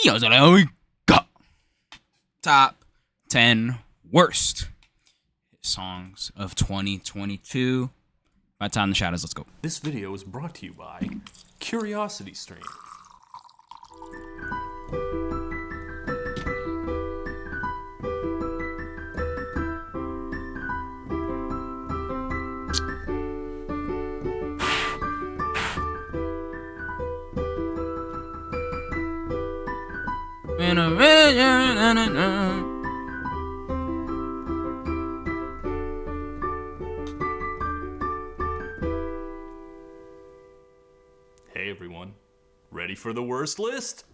Yo, so there we go. Top 10 worst songs of 2022. By Time in the Shadows, let's go. This video is brought to you by Curiosity Stream. Hey everyone, ready for the worst list?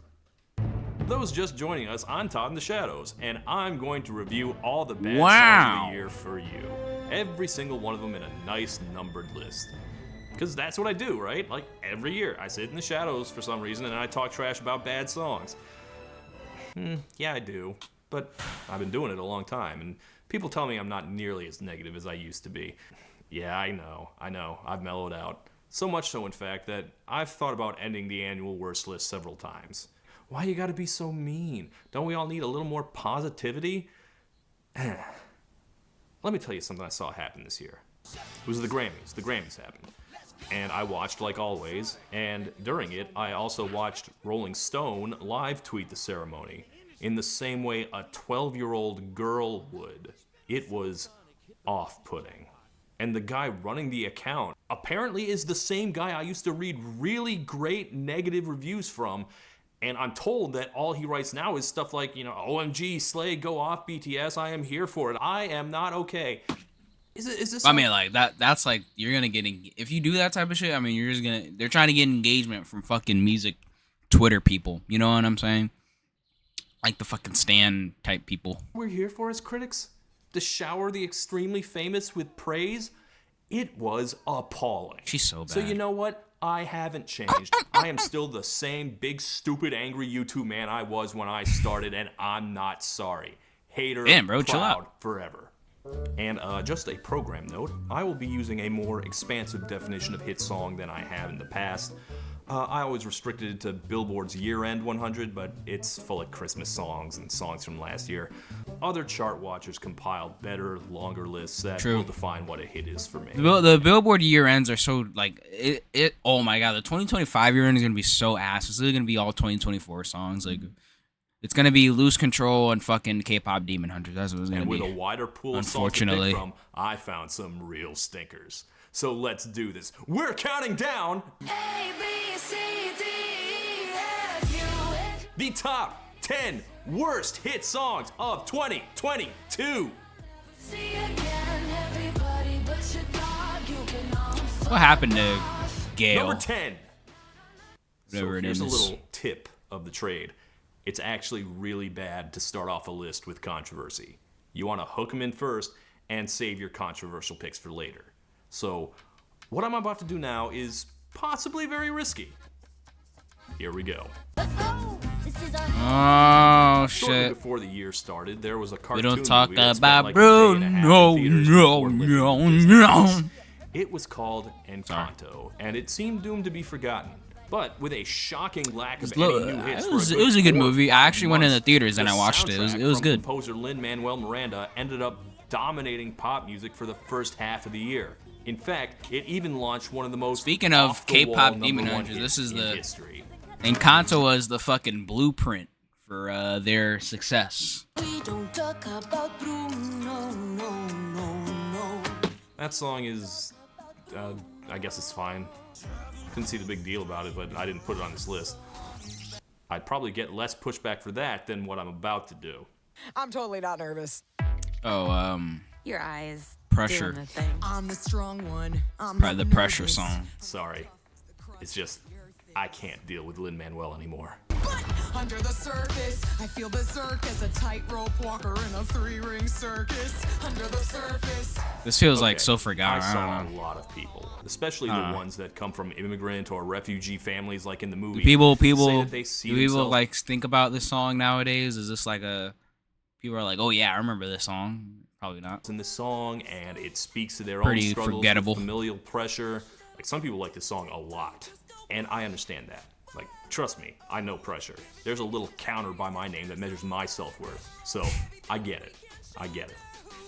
Those just joining us, I'm Todd in the Shadows, and I'm going to review all the bad songs of the year for you. Every single one of them in a nice numbered list. Because that's what I do, right? Like every year, I sit in the shadows for some reason and I talk trash about bad songs. Yeah, I do, but I've been doing it a long time, and people tell me I'm not nearly as negative as I used to be. Yeah, I know, I've mellowed out. So much so, in fact, that I've thought about ending the annual worst list several times. Why you gotta be so mean? Don't we all need a little more positivity? Let me tell you something I saw happen this year. It was the Grammys. The Grammys happened. And I watched like always, and during it, I also watched Rolling Stone live tweet the ceremony in the same way a 12-year-old girl would. It was off-putting. And the guy running the account apparently is the same guy I used to read really great negative reviews from, and I'm told that all he writes now is stuff like, OMG, Slay, go off, BTS, I am here for it. I am not okay. Is this? I mean, like that's like you're gonna get if you do that type of shit. I mean, you're just gonna. They're trying to get engagement from fucking music Twitter people. You know what I'm saying? Like the fucking Stan type people. We're here for as critics to shower the extremely famous with praise. It was appalling. She's so bad. So you know what? I haven't changed. I am still the same big, stupid, angry YouTube man I was when I started, and I'm not sorry. Hater, damn, bro, chill proud, out. forever. And just a program note, I will be using a more expansive definition of hit song than I have in the past. I always restricted it to Billboard's year-end 100, but it's full of Christmas songs and songs from last year. Other chart watchers compiled better, longer lists that will define what a hit is for me. The Billboard year ends are so like it. Oh my god, the 2025 year end is gonna be so ass. It's literally gonna be all 2024 songs. Like it's gonna be Lose Control and fucking K-pop Demon Hunters. That's what it's gonna be. And with a wider pool of songs to pick from, I found some real stinkers. So let's do this. We're counting down A, B, C, D, E, F, U, the top 10 worst hit songs of 2022. What happened to Gail? Number 10. Whatever it here's is. A little tip of the trade. It's actually really bad to start off a list with controversy. You want to hook them in first and save your controversial picks for later. So, what I'm about to do now is possibly very risky. Here we go. Oh shit! Shortly before the year started, there was a cartoon. We don't talk movie that about spent Bruno. like a day and a half No, in theaters no, before no, leaving no. Disney. It was called Encanto, and it seemed doomed to be forgotten. But with a shocking lack of any new hits, it was a good movie. I actually went in the theaters and I watched it. It was good. Composer Lin-Manuel Miranda ended up dominating pop music for the first half of the year. In fact, it even launched one of the most Speaking of K-pop number Demon one Hunters, hits this is in the history. Encanto was the fucking blueprint for their success. We don't talk about Bruno, no. That song is, I guess it's fine. Couldn't see the big deal about it, but I didn't put it on this list. I'd probably get less pushback for that than what I'm about to do. I'm totally not nervous. Oh, Your eyes. Pressure. Doing the thing. I'm the strong one. I'm Probably not the Pressure nervous. song. Sorry. It's just, I can't deal with Lin-Manuel anymore. But under the surface, I feel berserk as a tightrope walker in a three-ring circus. Under the surface. This feels Okay, like so forgotten. I saw I don't know. a lot of people, especially the ones that come from immigrant or refugee families like in the movie. People say that they see do people themselves- like think about this song nowadays? Is this like a people are like, oh yeah, I remember this song? Probably not. in the song, and it speaks to their Pretty own struggles forgettable. with familial pressure. Like some people like this song a lot, and I understand that. Like, trust me, I know pressure. There's a little counter by my name that measures my self-worth. So, I get it.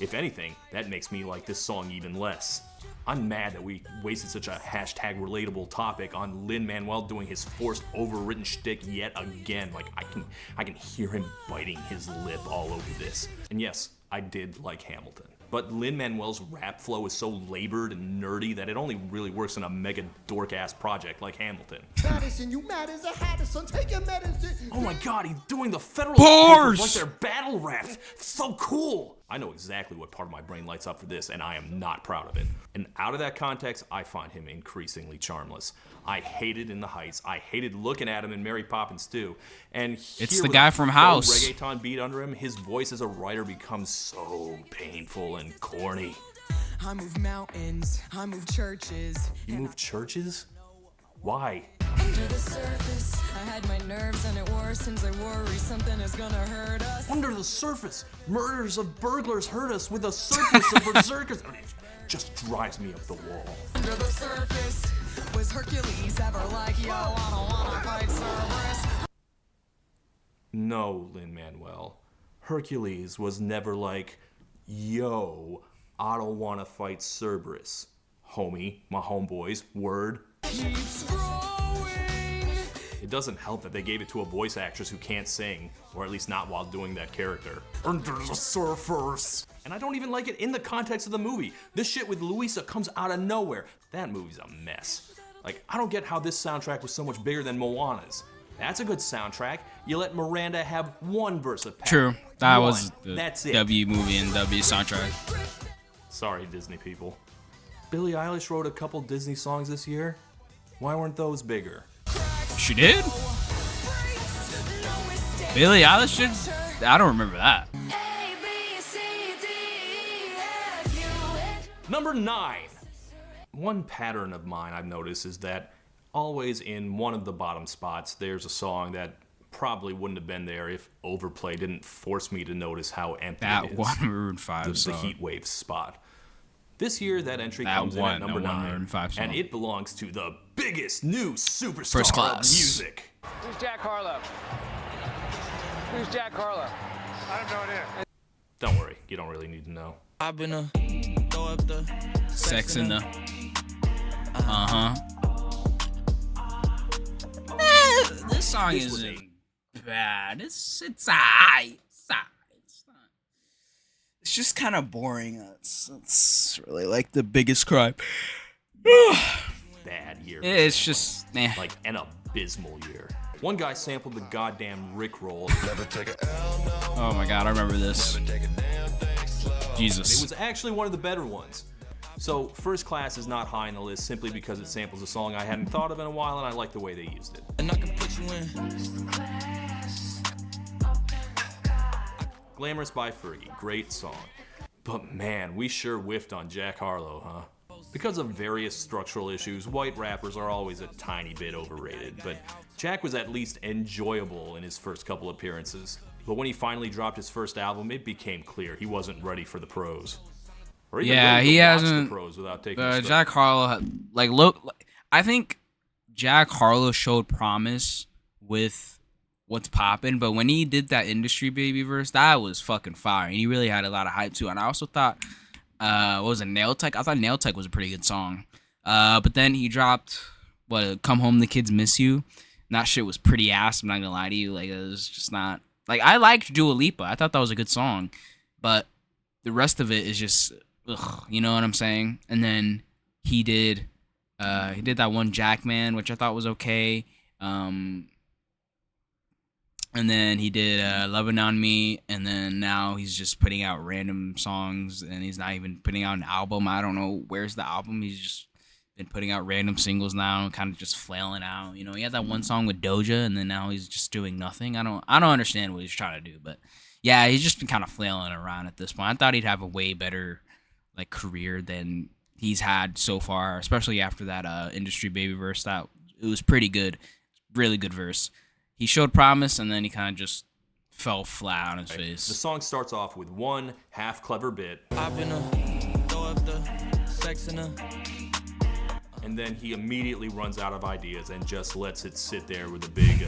If anything, that makes me like this song even less. I'm mad that we wasted such a hashtag relatable topic on Lin-Manuel doing his forced overwritten shtick yet again. Like, I can hear him biting his lip all over this. And yes, I did like Hamilton. But Lin-Manuel's rap flow is so labored and nerdy that it only really works in a mega dork-ass project like Hamilton. Madison, you mad as a Hattison, take your medicine. Oh my god, he's doing the federal Bars! papers like they're battle raps. So cool! I know exactly what part of my brain lights up for this, and I am not proud of it. And out of that context, I find him increasingly charmless. I hated In the Heights. I hated looking at him in Mary Poppins too. And It's here the with guy a from faux House. reggaeton beat under him, his voice as a writer becomes so painful and corny. I move mountains, I move churches. You move churches? Why? Under the surface, I had my nerves and it worsens. I worry something is gonna hurt us. Under the surface, murders of burglars hurt us with a circus of berserkers. It just drives me up the wall. Under the surface, was Hercules ever like, yo, I don't wanna fight Cerberus? No, Lin-Manuel. Hercules was never like, yo, I don't want to fight Cerberus. Homie, my homeboys, word. Keeps growing. It doesn't help that they gave it to a voice actress who can't sing, or at least not while doing that character. Under the surface. And I don't even like it in the context of the movie. This shit with Louisa comes out of nowhere. That movie's a mess. Like, I don't get how this soundtrack was so much bigger than Moana's. That's a good soundtrack. You let Miranda have one verse of power. True. That One. was the That's it. W movie and W soundtrack. Sorry, Disney people. Billie Eilish wrote a couple Disney songs this year. Why weren't those bigger? She did? Billie Eilish did? I don't remember that. Number 9. One pattern of mine I've noticed is that always in one of the bottom spots, there's a song that probably wouldn't have been there if Overplay didn't force me to notice how empty That it is. one Maroon 5 the song. Heat Wave spot. This year, that entry That comes in one- at number that one 9, Maroon 5 song. and it belongs to the biggest new superstar First of class. music. Who's Jack Harlow? Who's Jack Harlow? I have no idea. Don't worry, you don't really need to know. I've been a throw up the Sex in the. This song This was isn't bad. It's alright. It's just kind of boring. It's really like the biggest crime. Bad year. It's just like an abysmal year. One guy sampled the goddamn Rickroll. Oh my god, I remember this. It Jesus. was actually one of the better ones. So First Class is not high on the list simply because it samples a song I hadn't thought of in a while, and I like the way they used it. and I can put you in. Glamorous by Fergie, great song. But man, we sure whiffed on Jack Harlow, huh? Because of various structural issues, white rappers are always a tiny bit overrated, but Jack was at least enjoyable in his first couple appearances. But when he finally dropped his first album, it became clear he wasn't ready for the pros. Or even Yeah, ready to he watch hasn't. the pros without taking a step. Jack Harlow, I think Jack Harlow showed promise with What's Poppin', but when he did that Industry Baby verse, that was fucking fire. And he really had a lot of hype too. And I also thought, what was it, Nail Tech? I thought Nail Tech was a pretty good song. But then he dropped, Come Home, the Kids Miss You. And that shit was pretty ass, I'm not gonna lie to you. Like, it was just not, like, I liked Dua Lipa. I thought that was a good song. But the rest of it is just, ugh, you know what I'm saying? And then he did that one Jackman, which I thought was okay. And then he did Lovin' on Me, and then now he's just putting out random songs, and he's not even putting out an album. I don't know where's the album. He's just been putting out random singles now, and kind of just flailing out. You know, he had that one song with Doja, and then now he's just doing nothing. I don't understand what he's trying to do, but yeah, he's just been kind of flailing around at this point. I thought he'd have a way better like career than he's had so far, especially after that Industry Baby verse. That it was pretty good, really good verse. He showed promise, and then he kind of just fell flat on his face. The song starts off with one half clever bit. I've been a throw up the sex in a. And then he immediately runs out of ideas and just lets it sit there with a big,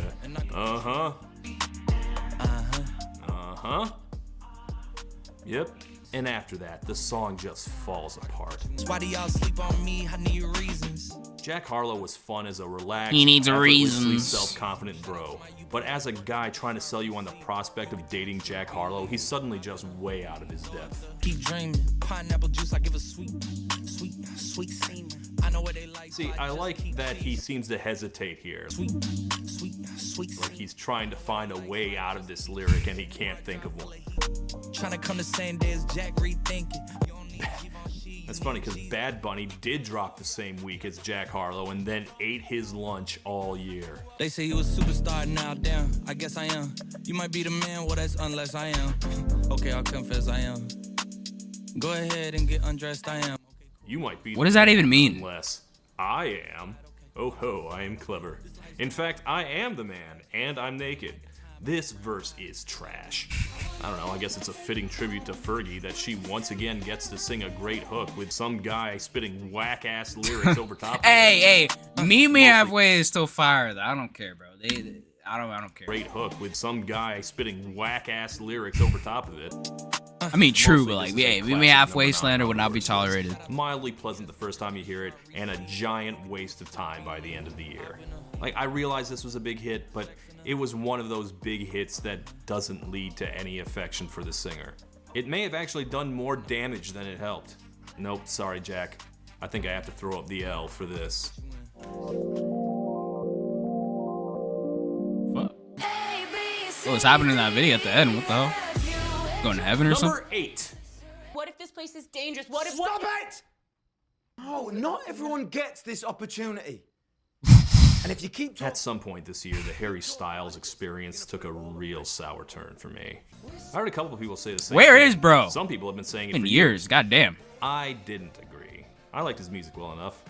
Yep. And after that, the song just falls apart. Why do y'all sleep on me? I need reasons. Jack Harlow was fun as a relaxed, He needs effortlessly reasons. self-confident bro. But as a guy trying to sell you on the prospect of dating Jack Harlow, he's suddenly just way out of his depth. Keep dreaming. Pineapple juice, I give a sweet semen. I know what they like. See, I like that he seems to hesitate here. Sweet. Like he's trying to find a way out of this lyric and he can't think of one. Trying to come the same day as Jack, rethinking. That's funny because Bad Bunny did drop the same week as Jack Harlow and then ate his lunch all year. They say he was a superstar, now damn, I guess I am. You might be the man, well that's unless I am. Okay, I'll confess I am. Go ahead and get undressed, I am. You might be. What does that even mean? Unless I am. Oh ho, I am clever. In fact, I am the man, and I'm naked. This verse is trash. I don't know, I guess it's a fitting tribute to Fergie that she once again gets to sing a great hook with some guy spitting whack-ass lyrics over top of it. Hey, meet me halfway is still fire though. I don't care, bro. I don't care. Great hook with some guy spitting whack-ass lyrics over top of it. I mean, true, Mostly but like, this is a yeah, meet me classic halfway number slander would not be verses. tolerated. Mildly pleasant the first time you hear it, and a giant waste of time by the end of the year. Like, I realize this was a big hit, but it was one of those big hits that doesn't lead to any affection for the singer. It may have actually done more damage than it helped. Nope, sorry, Jack. I think I have to throw up the L for this. Fuck. What's happening in that video at the end? What the hell? Going to heaven or something? Number 8. What if this place is dangerous? What if... Stop it! Oh, not everyone gets this opportunity. And if you keep At some point this year, the Harry Styles experience took a real sour turn for me. I heard a couple of people say the same Where thing. is bro? Some people have been saying it In for years, goddamn. I didn't agree. I liked his music well enough.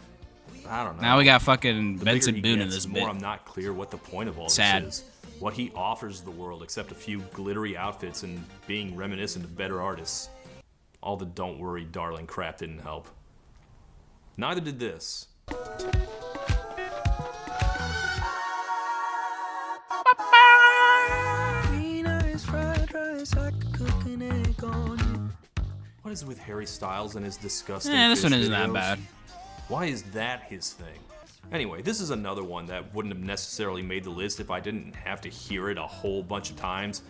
I don't know. Now we got fucking The Benson bigger he Boone in gets, this the bit. more I'm not clear what the point of all Sad. this is. What he offers the world except a few glittery outfits and being reminiscent of better artists. All the don't worry darling crap didn't help. Neither did this. What is it with Harry Styles and his disgusting This fish one isn't that videos? bad. Why is that his thing? Anyway, this is another one that wouldn't have necessarily made the list if I didn't have to hear it a whole bunch of times.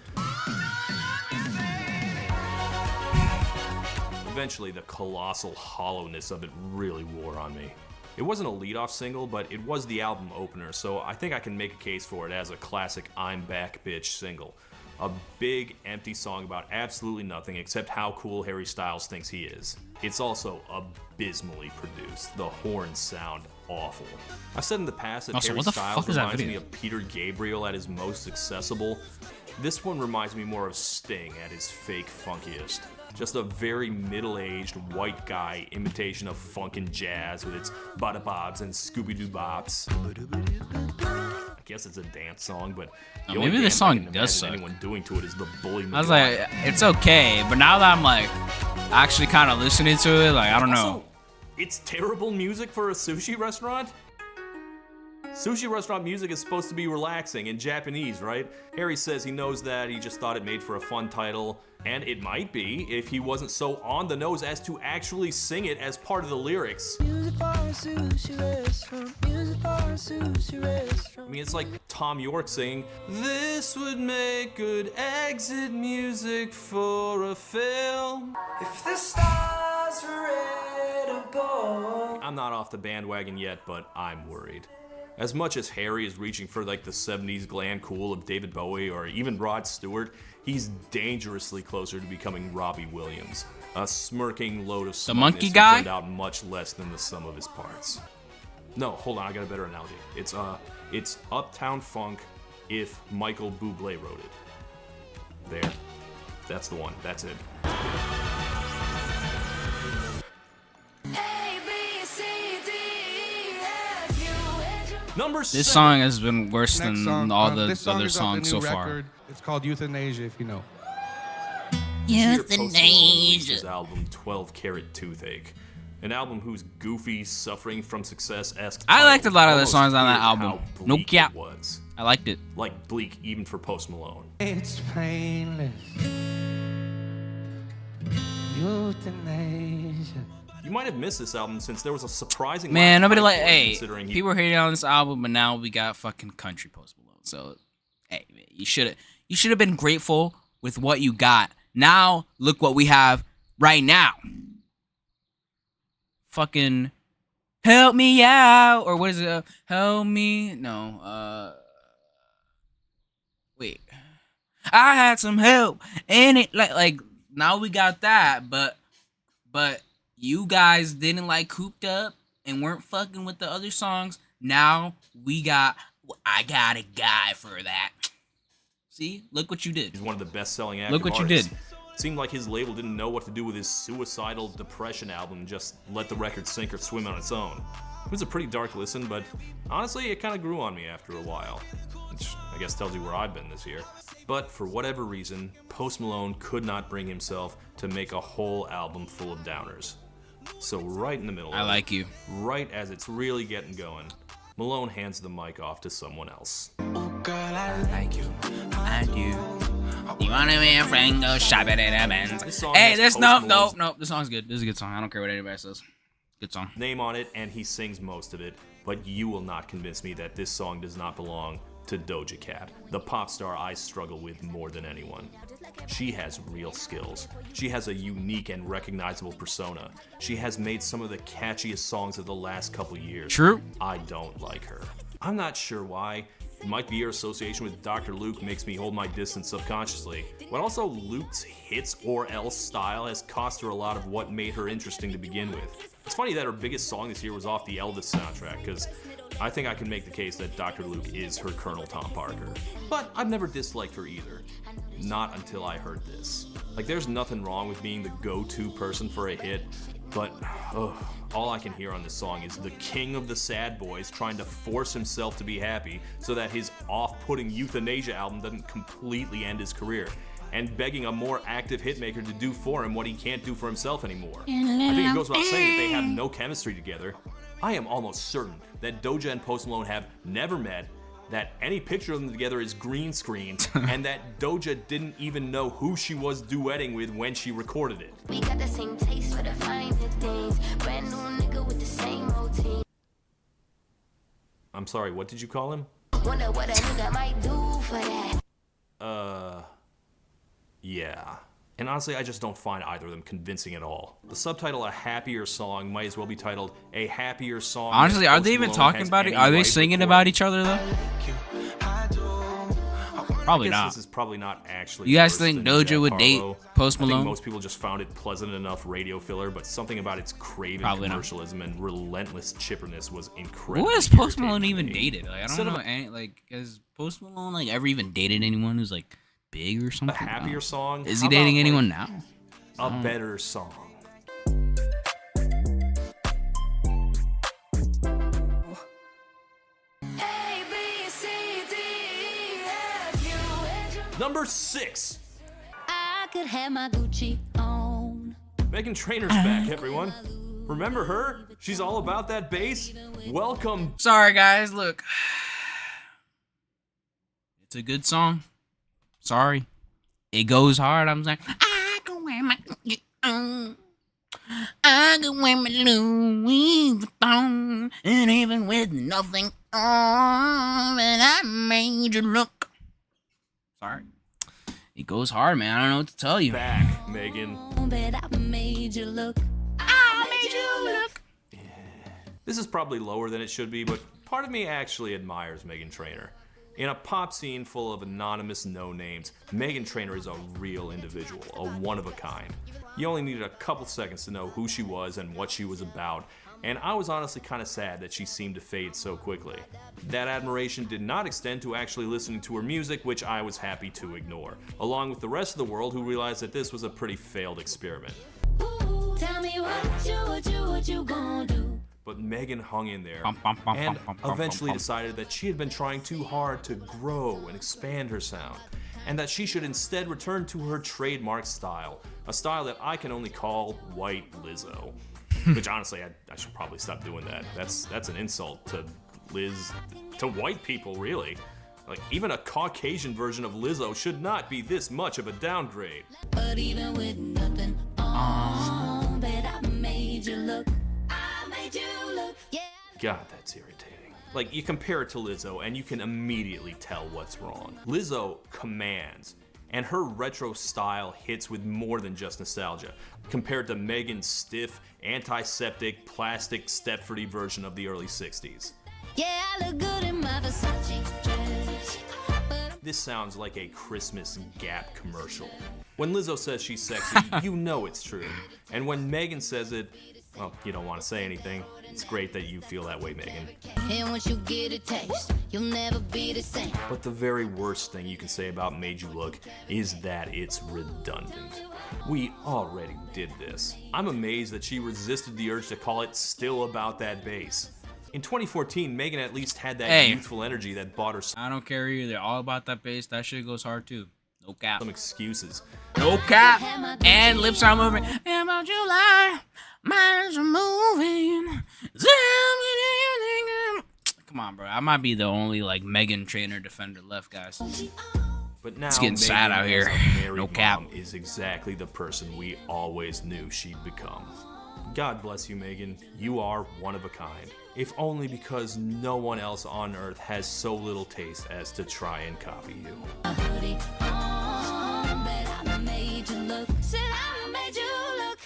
Eventually, the colossal hollowness of it really wore on me. It wasn't a lead-off single, but it was the album opener, so I think I can make a case for it as a classic I'm Back Bitch single. A big, empty song about absolutely nothing except how cool Harry Styles thinks he is. It's also abysmally produced. The horns sound awful. I've said in the past that Also, Harry what the Styles fuck is that reminds me video? of Peter Gabriel at his most accessible. This one reminds me more of Sting at his fake funkiest. Just a very middle-aged white guy imitation of funk and jazz with its bada bobs and Scooby-Doo bops. I guess it's a dance song, but the only maybe this dance I song can does imagine suck. anyone doing to it is the bully. I was like, it's okay, but now that I'm like actually kind of listening to it, like I don't know. Also, it's terrible music for a sushi restaurant. Sushi restaurant music is supposed to be relaxing in Japanese, right? Harry says he knows that, he just thought it made for a fun title, and it might be if he wasn't so on the nose as to actually sing it as part of the lyrics. I mean, it's like Tom York saying, "This would make good exit music for a film." If the stars were red above. I'm not off the bandwagon yet, but I'm worried. As much as Harry is reaching for like the 70s glam cool of David Bowie or even Rod Stewart, he's dangerously closer to becoming Robbie Williams. A smirking load of The monkey smugness who guy? turned out much less than the sum of his parts. No, hold on, I got a better analogy. It's Uptown Funk if Michael Bublé wrote it. There. That's the one. That's it. Number 7. This song has been worse Next than song, all the this song other is off the songs so new far. record. It's called Euthanasia, if you know. Euthanasia. His album 12 Karat Toothache. An album whose goofy, suffering from success-esque I liked a lot of the almost songs on that hid album. how No bleak cap. it was. I liked it. Like bleak even for Post Malone. It's painless. Euthanasia. You might have missed this album since there was a surprising Man, lack of nobody hype like. for it, Hey, considering he people were hating on this album, but now we got fucking country Post Malone. So, hey, man, you should have been grateful with what you got. Now look what we have right now. Fucking help me out, or what is it? Help me? No. Wait. I had some help, and it like now we got that, but you guys didn't like Cooped Up and weren't fucking with the other songs. Now I got a guy for that. See, look what you did. He's one of the best-selling active Look what you artists. did. It seemed like his label didn't know what to do with his suicidal depression album and just let the record sink or swim on its own. It was a pretty dark listen, but honestly, it kind of grew on me after a while. Which I guess tells you where I've been this year. But for whatever reason, Post Malone could not bring himself to make a whole album full of downers. So right in the middle I of like it, you. right as it's really getting going, Malone hands the mic off to someone else. I like you. I do. You wanna be a friend? Go shop it at a Benz. This song Hey, has this Post no. Malone's This song's good. This is a good song. I don't care what anybody says. Good song. name on it, and he sings most of it, but you will not convince me that this song does not belong to Doja Cat, the pop star I struggle with more than anyone. She has real skills. She has a unique and recognizable persona. She has made some of the catchiest songs of the last couple years. True. I don't like her. I'm not sure why. It might be her association with Dr. Luke makes me hold my distance subconsciously, but also Luke's hits or else style has cost her a lot of what made her interesting to begin with. It's funny that her biggest song this year was off the Elvis soundtrack, because I think I can make the case that Dr. Luke is her Colonel Tom Parker. But I've never disliked her either. Not until I heard this. Like, there's nothing wrong with being the go-to person for a hit, but all I can hear on this song is the king of the sad boys trying to force himself to be happy so that his off-putting Euthanasia album doesn't completely end his career, and begging a more active hitmaker to do for him what he can't do for himself anymore. I think it goes without saying that they have no chemistry together. I am almost certain that Doja and Post Malone have never met, that any picture of them together is green screen, and that Doja didn't even know who she was duetting with when she recorded it. We got the same taste for the finer things. Brand new nigga with the same routine. I'm sorry, what did you call him? Wonder what a nigga might do for that. Yeah. And honestly, I just don't find either of them convincing at all. The subtitle, A Happier Song, might as well be titled A Happier Song. Honestly, are Post they even Malone talking has about it? any Are they right singing recording. about each other though? Probably I guess not. This is probably not actually. You guys worse think than Doja Jack would date Harlow. Post I Malone? think most people just found it pleasant enough radio filler, but something about its craven Probably not. commercialism and relentless chipperness was incredible. Who has Post Malone even dated? Like, I don't know. Has Post Malone like ever even dated anyone who's like big or A something? happier song. Is How he dating about, anyone like, now? A better song. Number 6. I could have my Gucci on. Meghan Trainor's back, everyone. Remember her? She's all about that bass. Welcome. Sorry, guys. Look, it's a good song. Sorry, it goes hard. I'm saying I can wear my Gucci on. I can wear my Louis Vuitton, and even with nothing on, and I made you look. Sorry, it goes hard, man. I don't know what to tell you. Back, Megan. But I made you look. I made you look. This is probably lower than it should be, but part of me actually admires Meghan Trainor. In a pop scene full of anonymous no-names, Meghan Trainor is a real individual, a one-of-a-kind. You only needed a couple seconds to know who she was and what she was about, and I was honestly kind of sad that she seemed to fade so quickly. That admiration did not extend to actually listening to her music, which I was happy to ignore, along with the rest of the world who realized that this was a pretty failed experiment. Ooh, tell me what you gonna do? But Megan hung in there and eventually decided that she had been trying too hard to grow and expand her sound, and that she should instead return to her trademark style, a style that I can only call White Lizzo. Which honestly, I should probably stop doing that. That's an insult to white people, really. Like, even a Caucasian version of Lizzo should not be this much of a downgrade. But even with nothing on, bet I made you look. I made you look, yeah. God, that's irritating. Like, you compare it to Lizzo, and you can immediately tell what's wrong. Lizzo commands, and her retro style hits with more than just nostalgia, compared to Megan's stiff, antiseptic, plastic Stepfordy version of the early 60s. Yeah, I look good in my Versace dress. This sounds like a Christmas Gap commercial. When Lizzo says she's sexy, you know it's true. And when Megan says it, well, you don't want to say anything. It's great that you feel that way, Megan. And once you get a taste, you'll never be the same. But the very worst thing you can say about Made You Look is that it's redundant. We already did this. I'm amazed that she resisted the urge to call it Still About That Bass. In 2014, Megan at least had that youthful energy that bought her I don't care either. All About That Bass. That shit goes hard too. No cap. some excuses. No cap. And lips are moving. About July, minds are moving. Come on, bro. I might be the only like Megan trainer defender left, guys. But now It's getting Megan sad out here. as a married No cap. mom is exactly the person we always knew she'd become. God bless you, Megan. You are one of a kind. If only because no one else on earth has so little taste as to try and copy you. A hoodie on, bet I made you look. Said I made you look.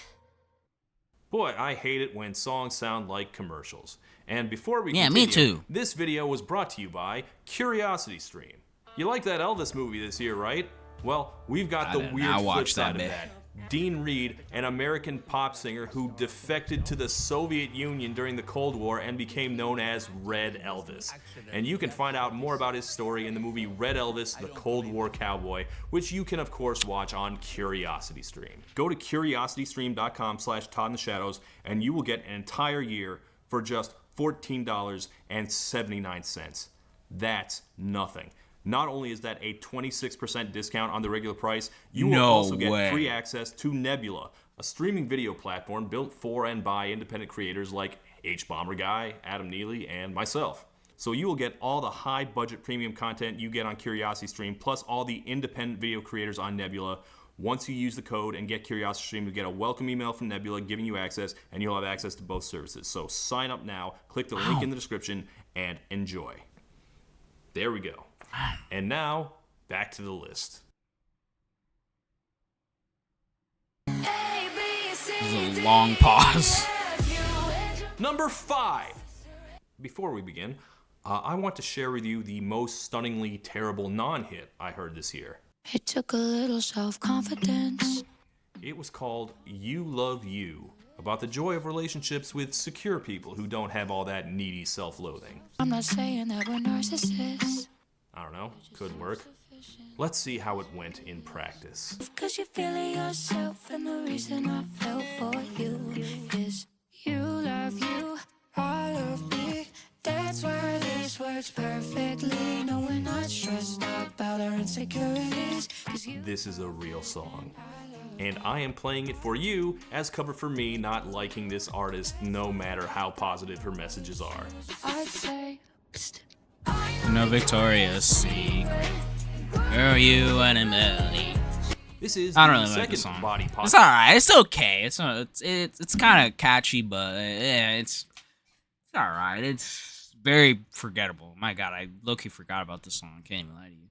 Boy, I hate it when songs sound like commercials. And before we Yeah, continue, me too. This video was brought to you by CuriosityStream. You like that Elvis movie this year, right? Well, we've got the did weird not flip watch side that of bit. that. Dean Reed, an American pop singer who defected to the Soviet Union during the Cold War and became known as Red Elvis. And you can find out more about his story in the movie Red Elvis, the Cold War Cowboy, which you can of course watch on CuriosityStream. Go to curiositystream.com/ToddInTheShadows and you will get an entire year for just $14.79. That's nothing. Not only is that a 26% discount on the regular price, you will also get free access to Nebula, a streaming video platform built for and by independent creators like H-Bomber Guy, Adam Neely, and myself. So you will get all the high-budget premium content you get on CuriosityStream, plus all the independent video creators on Nebula. Once you use the code and get CuriosityStream, you'll get a welcome email from Nebula giving you access, and you'll have access to both services. So sign up now, click the link in the description, and enjoy. There we go. And now, back to the list. This is a long pause. Number 5. Before we begin, I want to share with you the most stunningly terrible non-hit I heard this year. It took a little self-confidence. It was called You Love You, about the joy of relationships with secure people who don't have all that needy self-loathing. I'm not saying that we're narcissists. I don't know, could work. Let's see how it went in practice. Cause you're feeling yourself, and the reason I fell for you is you love you, I love me. That's why this works perfectly. No, we're not stressed out about our insecurities. This is a real song. And I am playing it for you as cover for me not liking this artist no matter how positive her messages are. I'd say, psst. No Victoria's Secret. Girl, you and Emily. This is I don't the really like second the song. body pop. It's alright. It's okay. It's kind of catchy, but yeah, it's alright. It's very forgettable. My God, I low-key forgot about this song. Can't even lie to you.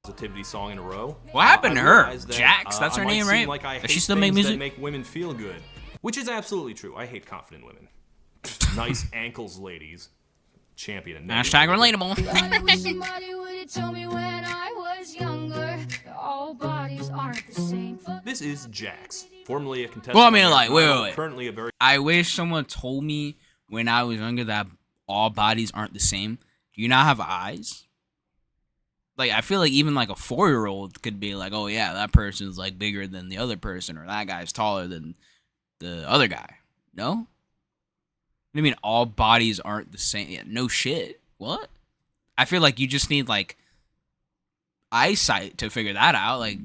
Positivity song in a row. What happened to her? realize that, Jax? That's I her might name, seem right? Like I Does hate she still make things music? that make women feel good, which is absolutely true. I hate confident women. Nice ankles, ladies. Champion. And Hashtag relatable. Somebody would have told me when I was younger that all bodies aren't the same. This is Jax, formerly a contestant. Well, I mean, on like, American Idol, wait. Currently a very I wish someone told me when I was younger that all bodies aren't the same. Do you not have eyes? Like, I feel like even like a 4-year-old could be like, oh yeah, that person's like bigger than the other person, or that guy's taller than the other guy. No? I mean, all bodies aren't the same. Yeah, no shit. What? I feel like you just need like eyesight to figure that out. Like,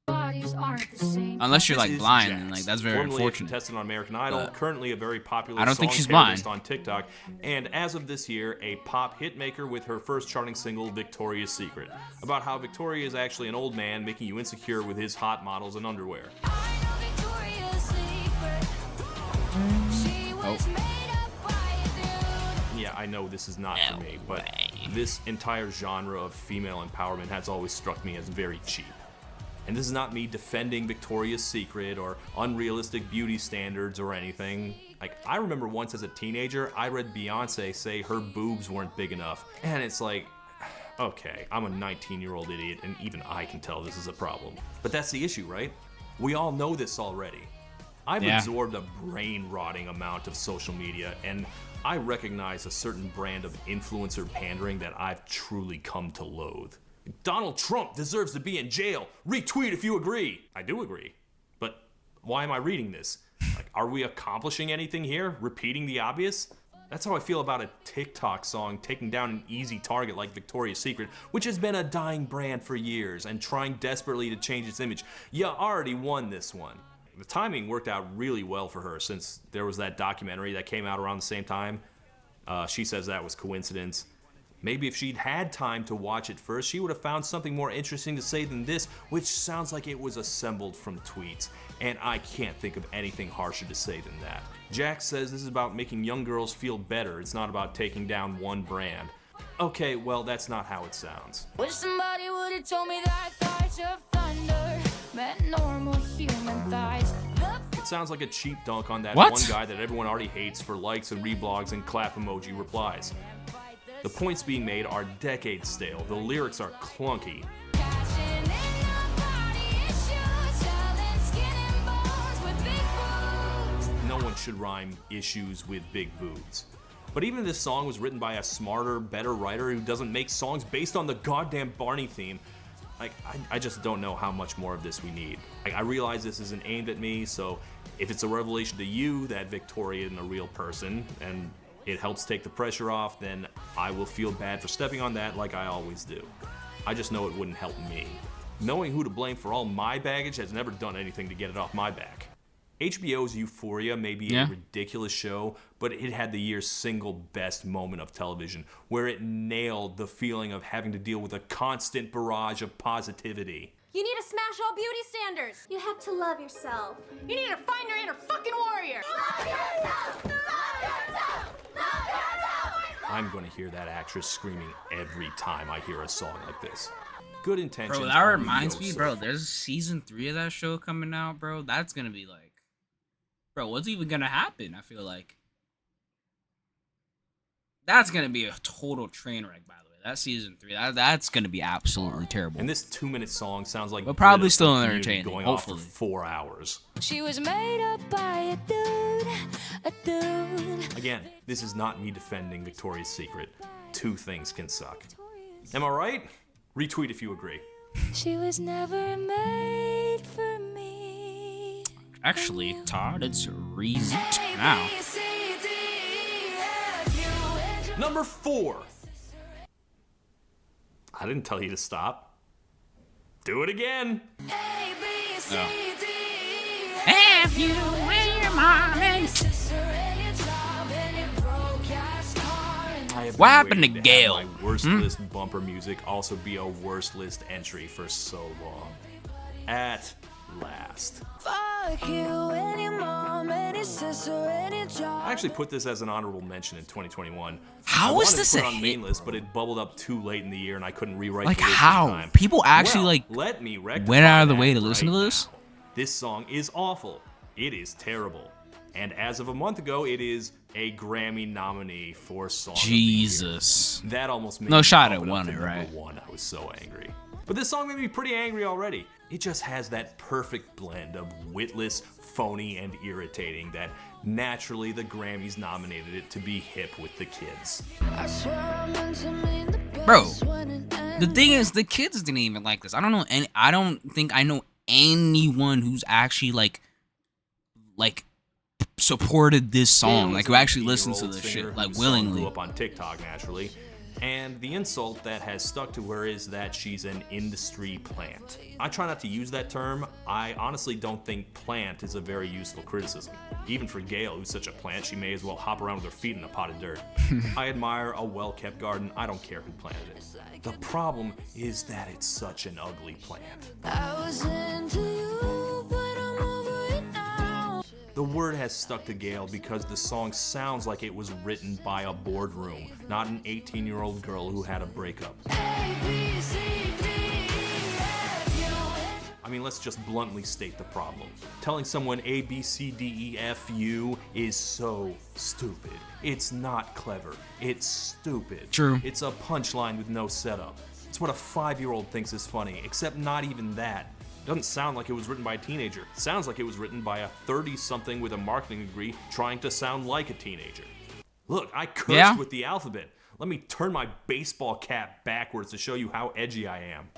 Bodies just aren't the same. Unless you're This like is blind, Jax, and like that's very formerly a unfortunate. contestant on American Idol, But currently a very popular I don't think song she's terrorist blind. on TikTok, and as of this year, a pop hitmaker with her first charting single, Victoria's Secret, about how Victoria is actually an old man making you insecure with his hot models and underwear. Yeah, I know this is not for me, but this entire genre of female empowerment has always struck me as very cheap. And this is not me defending Victoria's Secret or unrealistic beauty standards or anything. Like, I remember once as a teenager, I read Beyonce say her boobs weren't big enough. And it's like, okay, I'm a 19-year-old idiot, and even I can tell this is a problem. But that's the issue, right? We all know this already. I've absorbed a brain-rotting amount of social media, and I recognize a certain brand of influencer pandering that I've truly come to loathe. Donald Trump deserves to be in jail. Retweet if you agree. I do agree. But why am I reading this? Like, are we accomplishing anything here? Repeating the obvious? That's how I feel about a TikTok song taking down an easy target like Victoria's Secret, which has been a dying brand for years and trying desperately to change its image. You already won this one. The timing worked out really well for her since there was that documentary that came out around the same time. She says that was coincidence. Maybe if she'd had time to watch it first, she would have found something more interesting to say than this, which sounds like it was assembled from tweets. And I can't think of anything harsher to say than that. Jax says this is about making young girls feel better. It's not about taking down one brand. Okay, well, that's not how it sounds. Wish somebody would have told me that thighs of thunder meant normal human thighs. It sounds like a cheap dunk on that What? one guy that everyone already hates for likes and reblogs and clap emoji replies. The points being made are decades stale. The lyrics are clunky. No one should rhyme issues with big boobs. But even if this song was written by a smarter, better writer who doesn't make songs based on the goddamn Barney theme, like, I just don't know how much more of this we need. Like, I realize this isn't aimed at me, so if it's a revelation to you that Victoria isn't a real person, and it helps take the pressure off, then I will feel bad for stepping on that like I always do. I just know it wouldn't help me. Knowing who to blame for all my baggage has never done anything to get it off my back. HBO's Euphoria may be a ridiculous show, but it had the year's single best moment of television, where it nailed the feeling of having to deal with a constant barrage of positivity. You need to smash all beauty standards. You have to love yourself. You need to find your inner fucking warrior. Love yourself! Love yourself! Love yourself! I'm gonna hear that actress screaming every time I hear a song like this. Good intentions. Bro, that only reminds go me, so bro. far. There's season 3 of that show coming out, bro. That's gonna be like, bro, what's even gonna happen? I feel like that's gonna be a total train wreck. By the way, that season 3, that's gonna be absolutely terrible. And this 2-minute song sounds like But probably glitter still from Community entertaining, going hopefully. off for 4 hours. She was made up by a dude, a dude. Again, this is not me defending Victoria's Secret. 2 things can suck. Am I right? Retweet if you agree. She was never made for me. Actually, Todd, it's reason now. Number 4. I didn't tell you to stop. Do it again. Have you and your mommy? What happened to Gail? My worst list bumper music also be a worst list entry for so long. At last. Fuck you and your mom and your sister and your job. I actually put this as an honorable mention in 2021. How I was wanted this to a put it on hit? main list, but it bubbled up too late in the year and I couldn't rewrite Like the list in how? time. People actually Well, like let me rectify went out of the that way to listen to right this? now. This song is awful. It is terrible. And as of a month ago, it is a Grammy nominee for Song Jesus. of the Year. That almost made No me shot bump at it up one, to number right? 1. I was so angry. But this song made me pretty angry already. It just has that perfect blend of witless, phony, and irritating that naturally the Grammys nominated it to be hip with the kids. Bro, the thing is, the kids didn't even like this. I don't know any. I don't think I know anyone who's actually like supported this song, like who actually listens to this shit, like Grew willingly. up on TikTok naturally. And the insult that has stuck to her is that she's an industry plant. I try not to use that term. I honestly don't think plant is a very useful criticism. Even for Gayle, who's such a plant, she may as well hop around with her feet in a pot of dirt. I admire a well-kept garden. I don't care who planted it. The problem is that it's such an ugly plant. I was into you, but I'm over it now. The word has stuck to Gayle because the song sounds like it was written by a boardroom, not an 18-year-old girl who had a breakup. I mean, let's just bluntly state the problem. Telling someone A, B, C, D, E, F, U is so stupid. It's not clever. It's stupid. True. It's a punchline with no setup. It's what a 5-year-old thinks is funny, except not even that. It doesn't sound like it was written by a teenager. It sounds like it was written by a 30-something with a marketing degree trying to sound like a teenager. Look, I cursed with the alphabet. Let me turn my baseball cap backwards to show you how edgy I am.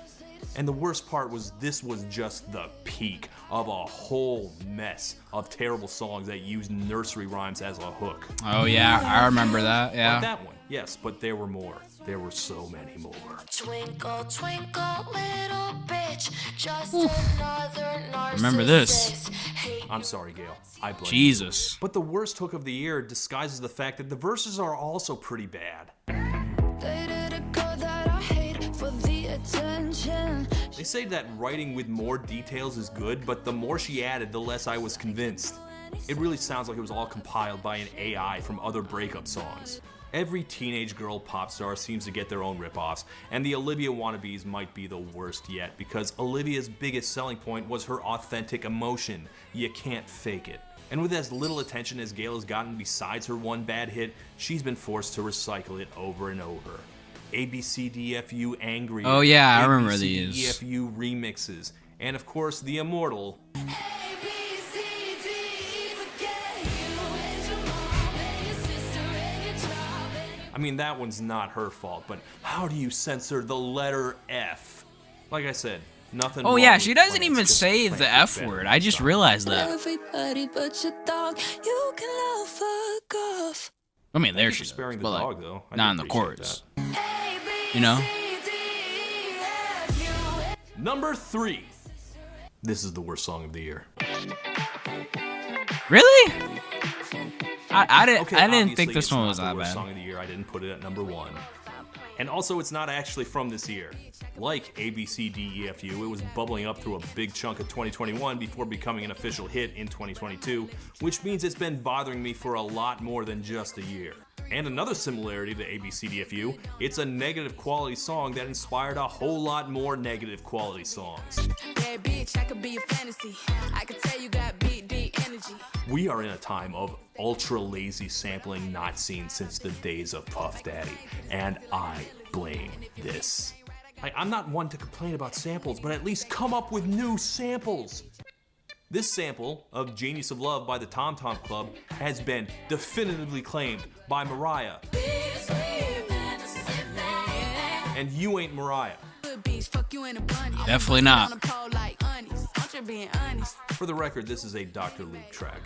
And the worst part was this was just the peak of a whole mess of terrible songs that used nursery rhymes as a hook. Oh yeah, I remember that. Yeah. Like that one, yes, but there were more. There were so many more. Twinkle, twinkle, little bitch, just another narcissist. Remember this. I'm sorry, Gayle. I blame Jesus. you. But the worst hook of the year disguises the fact that the verses are also pretty bad. Dated a girl that I hate for the attention. They say that writing with more details is good, but the more she added, the less I was convinced. It really sounds like it was all compiled by an AI from other breakup songs. Every teenage girl pop star seems to get their own ripoffs, and the Olivia wannabes might be the worst yet, because Olivia's biggest selling point was her authentic emotion. You can't fake it. And with as little attention as Gayle has gotten besides her one bad hit, she's been forced to recycle it over and over. ABCDFU Angry. Oh yeah, I remember these. ABCDFU remixes. And of course, the immortal. I mean, that one's not her fault, but how do you censor the letter F? Like I said, nothing Oh wrong yeah, with she doesn't plants, even just say plants the are F better word. than I just songs. realized that. Everybody but your dog, you can love fuck off. I mean, there Thank you she for sparing is, the but like, dog, though. I not do in the appreciate chorus. that. You know? Number 3. This is the worst song of the year. Really? I didn't Obviously, think this it's one not was the that worst bad. song of the year. I didn't put it at number 1. And also, it's not actually from this year. Like ABCDEFU, it was bubbling up through a big chunk of 2021 before becoming an official hit in 2022, which means it's been bothering me for a lot more than just a year. And another similarity to ABCDFU, it's a negative quality song that inspired a whole lot more negative quality songs. Yeah, bitch, I could be a fantasy. I could tell you got big, deep energy. We are in a time of ultra lazy sampling not seen since the days of Puff Daddy, and I blame this. I'm not one to complain about samples, but at least come up with new samples. This sample of Genius of Love by the Tom Tom Club has been definitively claimed by Mariah. And you ain't Mariah. Definitely not. For the record, this is a Dr. Luke track.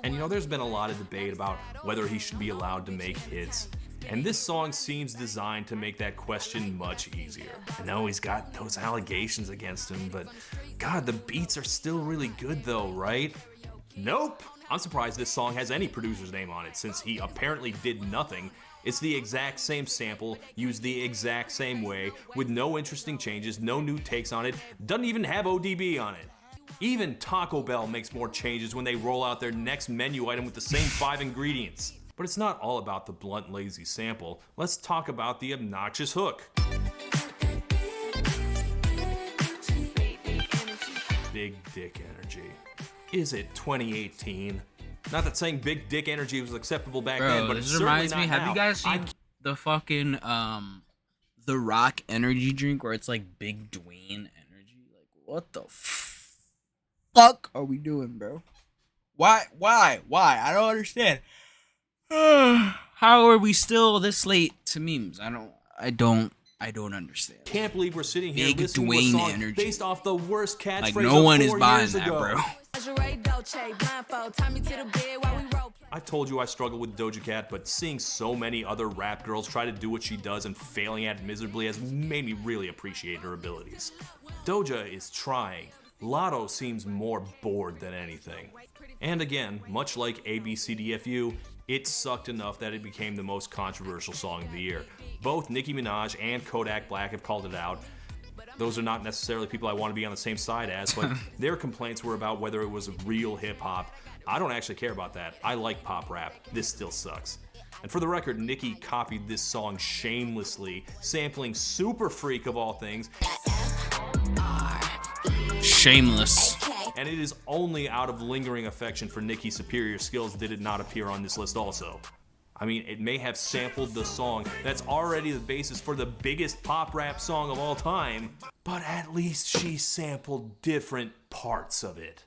And you know, there's been a lot of debate about whether he should be allowed to make hits. And this song seems designed to make that question much easier. I know he's got those allegations against him, but God, the beats are still really good though, right? Nope! I'm surprised this song has any producer's name on it, since he apparently did nothing. It's the exact same sample, used the exact same way, with no interesting changes, no new takes on it, doesn't even have ODB on it. Even Taco Bell makes more changes when they roll out their next menu item with the same 5 ingredients. But it's not all about the blunt, lazy sample. Let's talk about the obnoxious hook. Big dick energy. Is it 2018? Not that saying big dick energy was acceptable back then, but it's this certainly reminds not me. now. Have you guys seen the fucking the Rock energy drink where it's like Big Dwayne energy? Like, what the fuck are we doing, bro? Why? I don't understand. How are we still this late to memes? I don't understand. Can't believe we're sitting here Big listening Dwayne to a song energy. based off the worst catchphrase Like, no one of is 4 buying years that, ago. bro. I've told you I struggle with Doja Cat, but seeing so many other rap girls try to do what she does and failing at it miserably has made me really appreciate her abilities. Doja is trying. Lotto seems more bored than anything. And again, much like Abcdefu, it sucked enough that it became the most controversial song of the year. Both Nicki Minaj and Kodak Black have called it out. Those are not necessarily people I want to be on the same side as, but their complaints were about whether it was real hip-hop. I don't actually care about that. I like pop rap. This still sucks. And for the record, Nicki copied this song shamelessly, sampling Super Freak of all things. Shameless. And it is only out of lingering affection for Nicki's superior skills did it not appear on this list also. I mean, it may have sampled the song that's already the basis for the biggest pop rap song of all time, but at least she sampled different parts of it.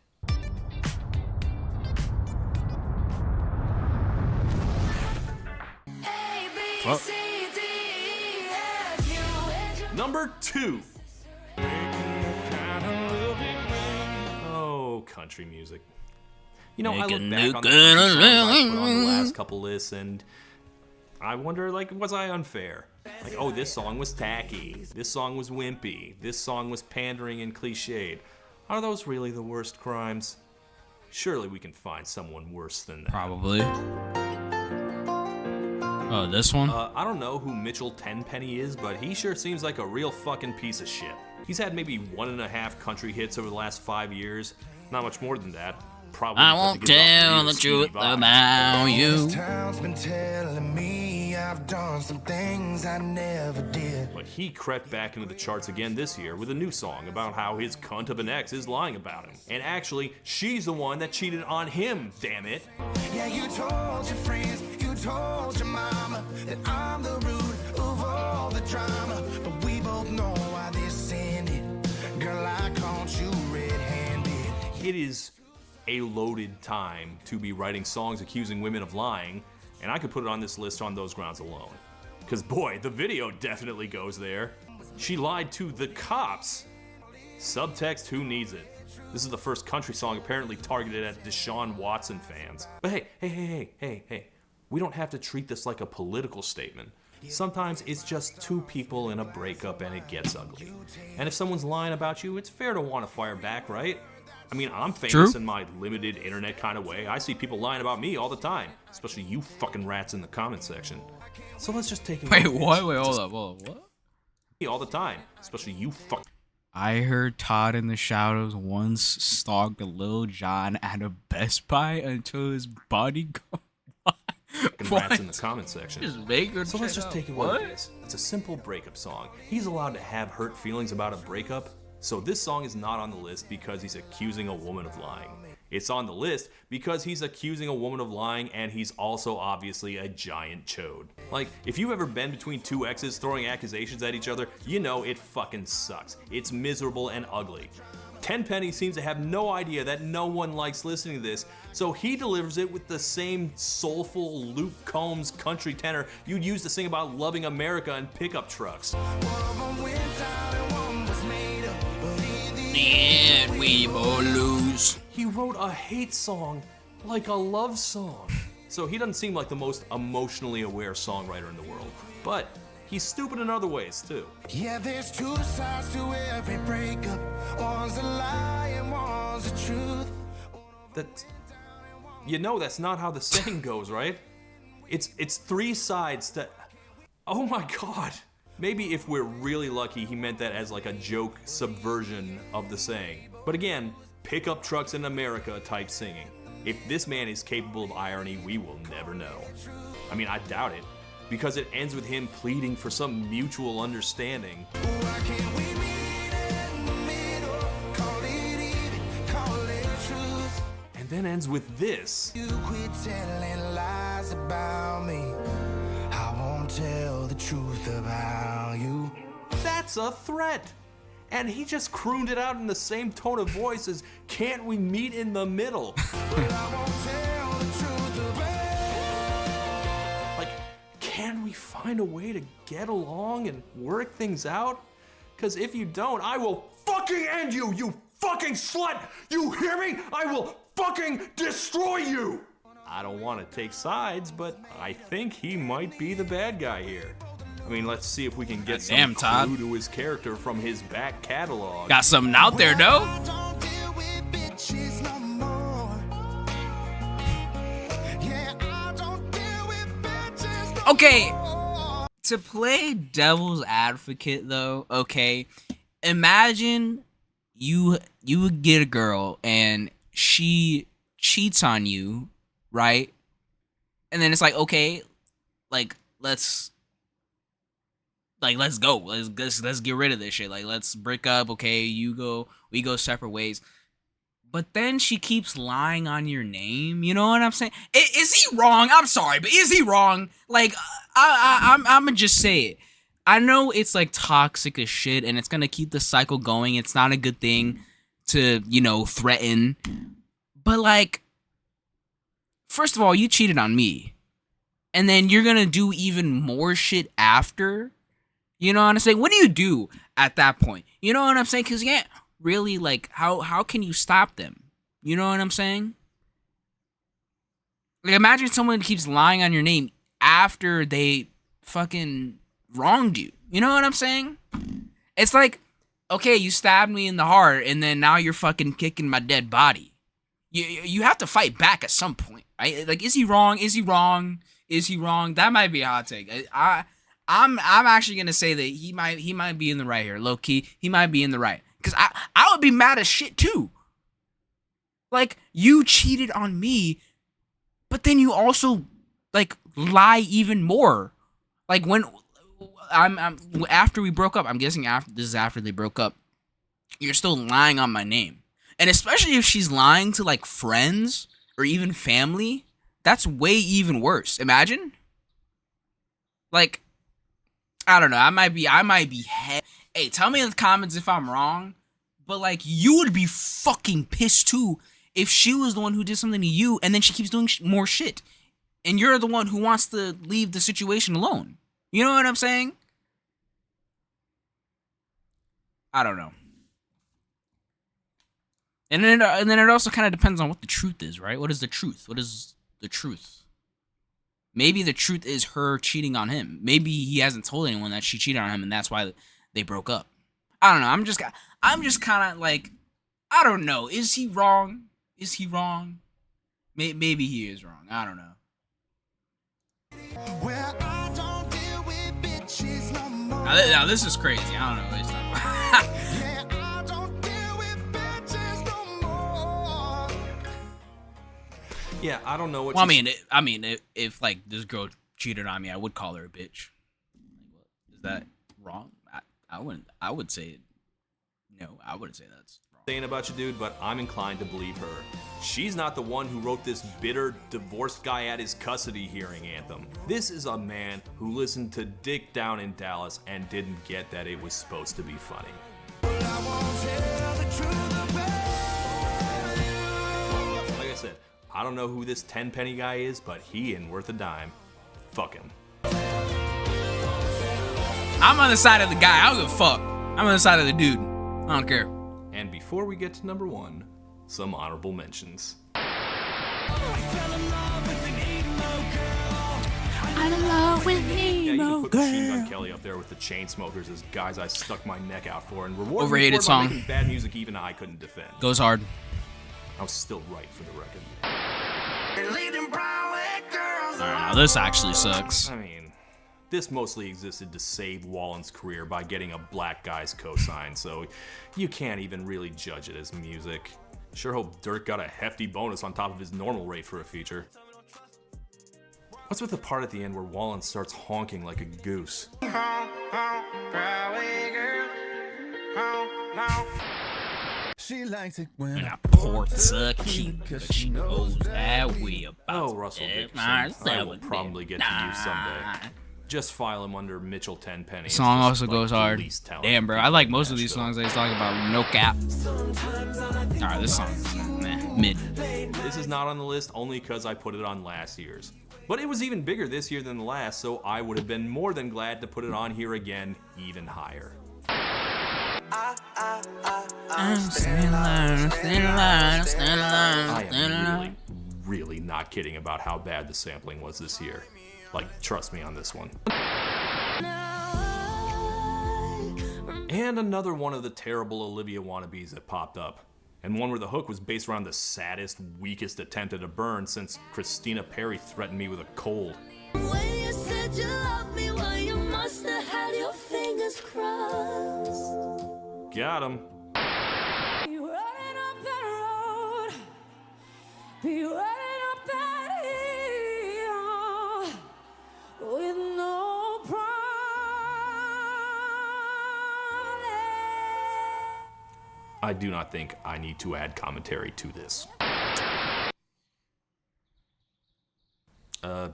Fuck. Number 2. Oh, country music. You know, I look back on the country songs I put on the last couple lists, and I wonder, like, was I unfair? Like, oh, this song was tacky. This song was wimpy. This song was pandering and cliched. Are those really the worst crimes? Surely we can find someone worse than that. Probably. Oh, this one? I don't know who Mitchell Tenpenny is, but he sure seems like a real fucking piece of shit. He's had maybe 1.5 country hits over the last 5 years. Not much more than that. Probably I won't tell the truth about you. Town's been telling me I've done some things I never did. But he crept back into the charts again this year with a new song about how his cunt of an ex is lying about him. And actually, she's the one that cheated on him, damn it. Yeah, you told your friends, you told your mama that I'm the root of all the drama. But we both know why this ended. Girl, I caught you red-handed. It is a loaded time to be writing songs accusing women of lying, and I could put it on this list on those grounds alone. Because boy, the video definitely goes there. She lied to the cops. Subtext, who needs it? This is the first country song apparently targeted at Deshaun Watson fans. But hey, we don't have to treat this like a political statement. Sometimes it's just two people in a breakup and it gets ugly. And if someone's lying about you, it's fair to want to fire back, right? I mean, I'm famous in my limited internet kind of way. I see people lying about me all the time, especially you fucking rats in the comment section. So let's just take it. Wait, what? Wait, hold up, what? All the time, especially you fuck. I heard Todd in the Shadows once stalked Lil Jon at a Best Buy until his bodyguard. Rats in the comment section. So let's just take it what it is. It's a simple breakup song. He's allowed to have hurt feelings about a breakup. So this song is not on the list because he's accusing a woman of lying. It's on the list because he's accusing a woman of lying and he's also obviously a giant chode. Like, if you've ever been between two exes throwing accusations at each other, you know it fucking sucks. It's miserable and ugly. Tenpenny seems to have no idea that no one likes listening to this, so he delivers it with the same soulful Luke Combs country tenor you'd use to sing about loving America and pickup trucks. And we both lose. He wrote a hate song like a love song. So he doesn't seem like the most emotionally aware songwriter in the world. But he's stupid in other ways, too. Yeah, there's two sides to every breakup. One's a lie and one's the truth. That's not how the saying goes, right? It's three sides to... Oh my god. Maybe if we're really lucky, he meant that as like a joke subversion of the saying. But again, pickup trucks in America type singing. If this man is capable of irony, we will never know. I mean, I doubt it, because it ends with him pleading for some mutual understanding. And then ends with this. You quit telling lies about me. I won't tell the truth about you. That's a threat. And he just crooned it out in the same tone of voice as "Can't we meet in the middle?" Like, can we find a way to get along and work things out? Because if you don't, I will fucking end you, you fucking slut! You hear me? I will fucking destroy you! I don't want to take sides, but I think he might be the bad guy here. I mean, let's see if we can get some clue to his character from his back catalog. Got something out there, though. Okay, to play devil's advocate though, okay, imagine you would get a girl and she cheats on you, right? And then it's like, okay, like let's go, let's get rid of this shit, like let's break up, okay, we go separate ways. But then she keeps lying on your name. You know what I'm saying? Is he wrong? I'm sorry, but is he wrong? Like, I'm gonna just say it. I know it's like toxic as shit, and it's gonna keep the cycle going. It's not a good thing to, you know, threaten. But like, first of all, you cheated on me, and then you're gonna do even more shit after. You know what I'm saying? What do you do at that point? You know what I'm saying? Because you can't really, like, how can you stop them? You know what I'm saying? Like, imagine someone keeps lying on your name after they fucking wronged you. You know what I'm saying? It's like, okay, you stabbed me in the heart, and then now you're fucking kicking my dead body. You have to fight back at some point, right? Like, is he wrong? Is he wrong? Is he wrong? That might be a hot take. I'm actually gonna say that he might be in the right here, low key. He might be in the right. Because I would be mad as shit too. Like, you cheated on me, but then you also, like, lie even more. Like, when after we broke up, I'm guessing this is after they broke up, you're still lying on my name. And especially if she's lying to, like, friends or even family, that's way even worse. Imagine. Like, I don't know. I might be Hey, tell me in the comments if I'm wrong, but like, you would be fucking pissed too if she was the one who did something to you and then she keeps doing more shit, and you're the one who wants to leave the situation alone. You know what I'm saying? I don't know. And then it also kind of depends on what the truth is, right? What is the truth? What is the truth? Maybe the truth is her cheating on him. Maybe he hasn't told anyone that she cheated on him, and that's why they broke up. I don't know. I'm just kind of like, I don't know. Is he wrong? Is he wrong? Maybe he is wrong. I don't know. Now this is crazy. I don't know what he's talking about. Yeah, I don't know what. Well, I mean, if like this girl cheated on me, I would call her a bitch. Is that wrong? I would say no. I wouldn't say that's wrong. Saying about you, dude, but I'm inclined to believe her. She's not the one who wrote this bitter divorced guy at his custody hearing anthem. This is a man who listened to Dick Down in Dallas and didn't get that it was supposed to be funny. Like I said, I don't know who this 10-penny guy is, but he ain't worth a dime. Fuck him. I'm on the side of the guy. I don't give a fuck. I'm on the side of the dude. I don't care. And before we get to number one, some honorable mentions. Yeah, you can put Machine Gun Kelly up there with the Chainsmokers as guys I stuck my neck out for, and reward overrated song. By making bad music even I couldn't defend. Goes hard. I was still right for the record. Alright, now this actually sucks. I mean, this mostly existed to save Wallen's career by getting a black guy's cosign, so you can't even really judge it as music. Sure hope Dirk got a hefty bonus on top of his normal rate for a feature. What's with the part at the end where Wallen starts honking like a goose? She likes it when I pour Tucky, but she knows that we about Oh, Russell Dickerson. I will probably get to you someday. Just file him under Mitchell 10-penny. Song also goes hard. Damn, bro. I like most of these songs that he's talking about. No cap. Alright, this song, mid. This is not on the list only because I put it on last year's. But it was even bigger this year than the last, so I would have been more than glad to put it on here again, even higher. I am really not kidding about how bad the sampling was this year. Like, trust me on this one. And another one of the terrible Olivia wannabes that popped up. And one where the hook was based around the saddest, weakest attempt at a burn since Christina Perri threatened me with a cold. When you said you loved me, well, you must have had your fingers crossed. Got him. Be running up that road. Be running up that hill with no promise. I do not think I need to add commentary to this. I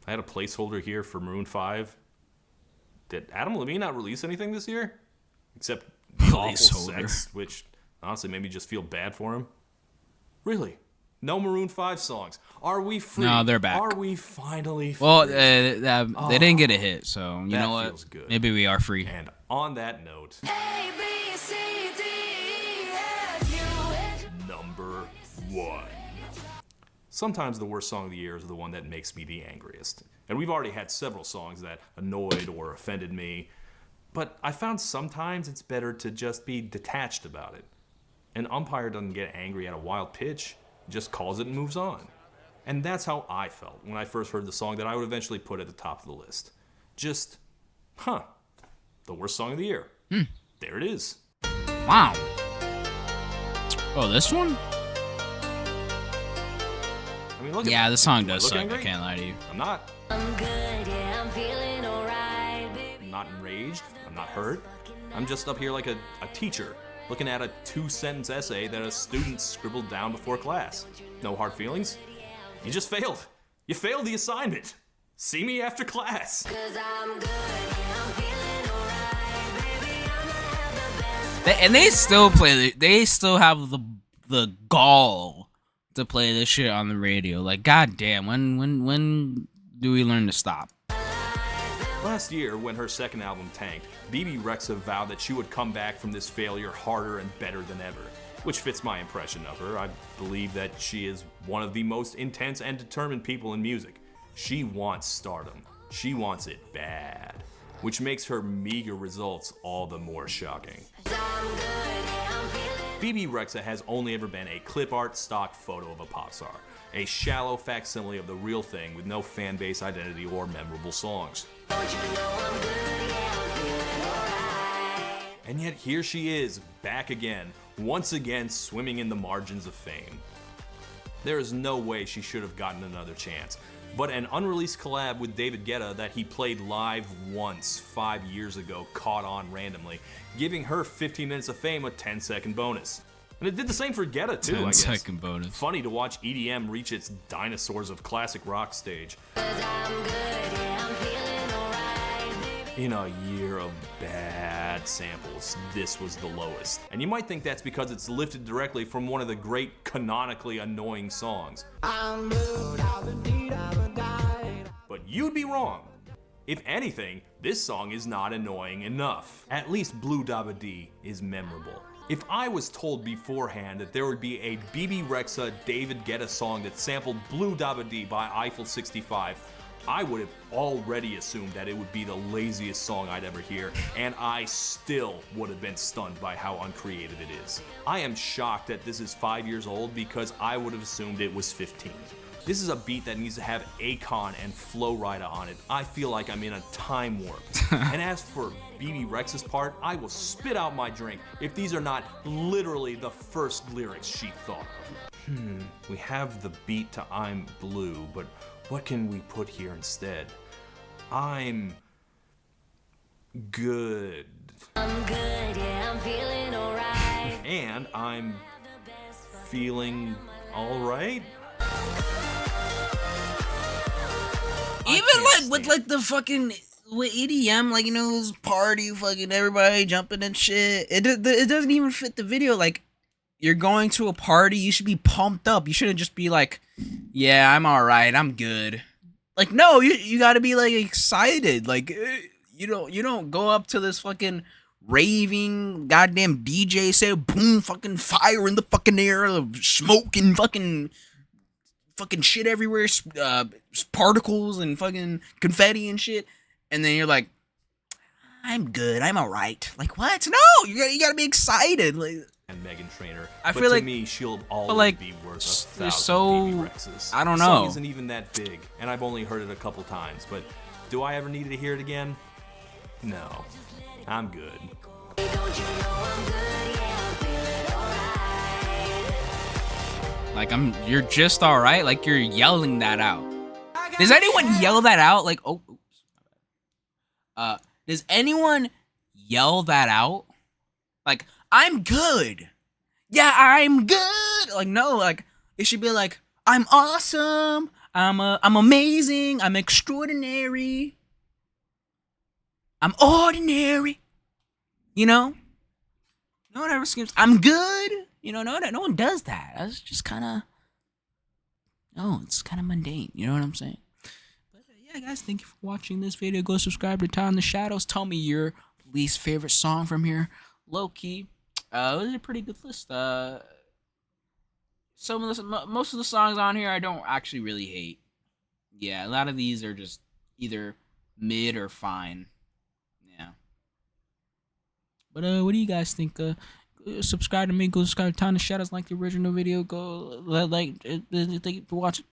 had a placeholder here for Maroon 5. Did Adam Levine not release anything this year? Except the awful sex, which honestly made me just feel bad for him. Really? No Maroon 5 songs. Are we free? No, they're back. Are we finally free? Well, they didn't get a hit, so you know what? Feels good. Maybe we are free. And on that note, A, B, C, D, E, F, U, H. number 1. Sometimes the worst song of the year is the one that makes me the angriest. And we've already had several songs that annoyed or offended me. But I found sometimes it's better to just be detached about it. An umpire doesn't get angry at a wild pitch, just calls it and moves on. And that's how I felt when I first heard the song that I would eventually put at the top of the list. Just, the worst song of the year. There it is. Wow. Oh, this one? I mean, look Yeah, at the song Do I does look suck. angry? I can't lie to you. I'm not. I'm good, yeah, I'm feeling alright, baby. I'm not enraged. I'm not hurt. I'm just up here like a teacher looking at a 2-sentence essay that a student scribbled down before class. No hard feelings. You just failed. You failed the assignment. See me after class. 'Cause I'm good, yeah, I'm feeling alright, baby. I'ma have the best. And they still play. They still have the gall to play this shit on the radio. Like, goddamn, when do we learn to stop? Last year, when her second album tanked, Bebe Rexha vowed that she would come back from this failure harder and better than ever, which fits my impression of her. I believe that she is one of the most intense and determined people in music. She wants stardom. She wants it bad, which makes her meager results all the more shocking. Bebe Rexha has only ever been a clip art stock photo of a pop star, a shallow facsimile of the real thing with no fan base identity or memorable songs. And yet here she is, back again, once again swimming in the margins of fame. There is no way she should have gotten another chance, but an unreleased collab with David Guetta that he played live once 5 years ago caught on randomly, giving her 15 minutes of fame a 10-second bonus. And it did the same for Guetta too, I guess. 10-second bonus. Funny to watch EDM reach its dinosaurs of classic rock stage. In a year of bad samples, this was the lowest. And you might think that's because it's lifted directly from one of the great canonically annoying songs. But you'd be wrong. If anything, this song is not annoying enough. At least Blue Dabba Dee is memorable. If I was told beforehand that there would be a Bebe Rexha David Guetta song that sampled Blue Dabba Dee by Eiffel 65, I would have already assumed that it would be the laziest song I'd ever hear, and I still would have been stunned by how uncreative it is. I am shocked that this is 5 years old because I would have assumed it was 15. This is a beat that needs to have Akon and Flo Rida on it. I feel like I'm in a time warp. And as for Bebe Rexha's part, I will spit out my drink if these are not literally the first lyrics she thought of. We have the beat to I'm Blue, but what can we put here instead? I'm good. I'm good, yeah, I'm feeling alright. And I'm feeling alright? Even like with like the fucking with EDM, like, you know, this party, fucking everybody jumping and shit. It doesn't even fit the video. Like, you're going to a party, you should be pumped up. You shouldn't just be like, yeah, I'm all right, I'm good. Like, no, you got to be like excited. Like, you don't go up to this fucking raving goddamn DJ, say boom, fucking fire in the fucking air, smoke and fucking fucking shit everywhere, particles and fucking confetti and shit, and then you're like, I'm good, I'm alright. Like, what? No, you gotta be excited. Like, and Megan Trainor. I But feel to like- me, she'll always like, be worth they're 1,000 so- Phoebe Rexes. I don't The song know. isn't even that big, and I've only heard it a couple times. But do I ever need to hear it again? No, I'm good. like you're just alright. Like, you're yelling that out. Does anyone yell that out? Like, oh, oops. Does anyone yell that out? Like, I'm good. Yeah, I'm good. Like, no, like, it should be like, I'm awesome. I'm amazing. I'm extraordinary. I'm ordinary. You know? No one ever screams, I'm good. You know, no one does that. That's just kind of, no, it's kind of mundane. You know what I'm saying? But yeah, guys, thank you for watching this video. Go subscribe to Todd in the Shadows. Tell me your least favorite song from here. Low key, it was a pretty good list. Most of the songs on here I don't actually really hate. Yeah, a lot of these are just either mid or fine. Yeah. But what do you guys think? Subscribe to me. Go subscribe to Todd in the Shadows. Like the original video. Go thank you for watching.